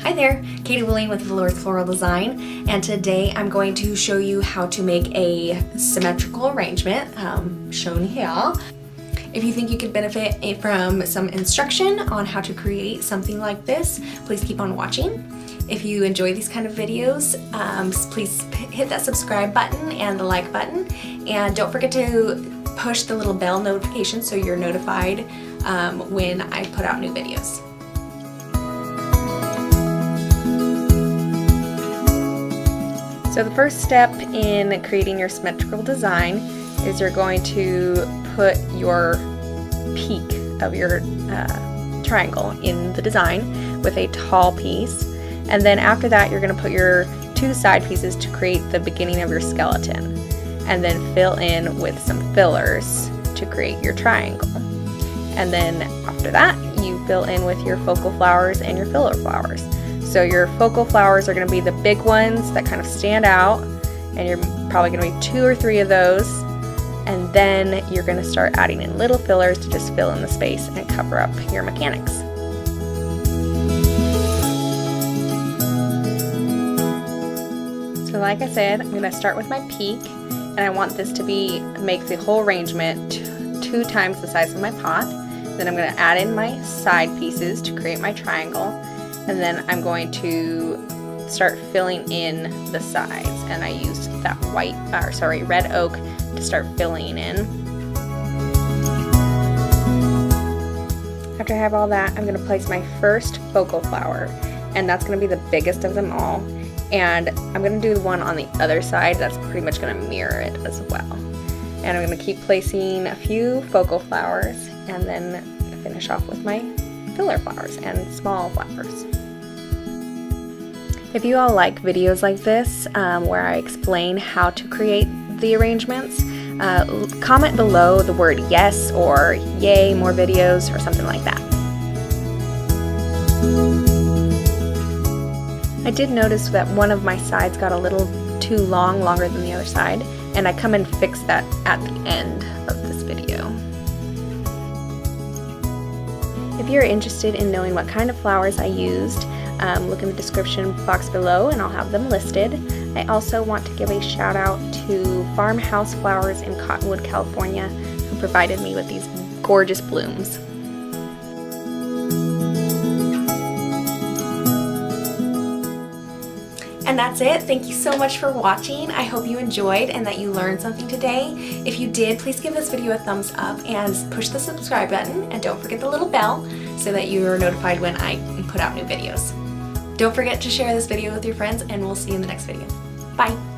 Hi there, Katie with Velours Floral Design, and today I'm going to show you how to make a symmetrical arrangement, shown here. If you think you could benefit from some instruction on how to create something like this, please keep on watching. If you enjoy these kind of videos, please hit that subscribe button and the like button, and don't forget to push the little bell notification so you're notified when I put out new videos. So the first step in creating your symmetrical design is you're going to put your peak of your triangle in the design with a tall piece, and then after that you're going to put your two side pieces to create the beginning of your skeleton, and then fill in with some fillers to create your triangle. And then after that you fill in with your focal flowers and your filler flowers. So your focal flowers are going to be the big ones that kind of stand out, and you're probably going to be 2 or 3 of those, and then you're going to start adding in little fillers to just fill in the space and cover up your mechanics. So like I said, I'm going to start with my peak, and I want this to make the whole arrangement 2 times the size of my pot. Then I'm going to add in my side pieces to create my triangle. And then I'm going to start filling in the sides, and I used that red oak to start filling in. After I have all that, I'm going to place my first focal flower, and that's going to be the biggest of them all. And I'm going to do the one on the other side that's pretty much going to mirror it as well. And I'm going to keep placing a few focal flowers, and then finish off with my filler flowers and small flowers. If you all like videos like this where I explain how to create the arrangements, comment below the word yes or yay, more videos, or something like that. I did notice that one of my sides got a little too long, longer than the other side, and I come and fix that at the end of this video. If you're interested in knowing what kind of flowers I used, look in the description box below and I'll have them listed. I also want to give a shout out to Farmhouse Flowers in Cottonwood, California, who provided me with these gorgeous blooms. And that's it. Thank you so much for watching. I hope you enjoyed and that you learned something today. If you did, please give this video a thumbs up and push the subscribe button, and don't forget the little bell so that you are notified when I put out new videos. Don't forget to share this video with your friends, and we'll see you in the next video. Bye!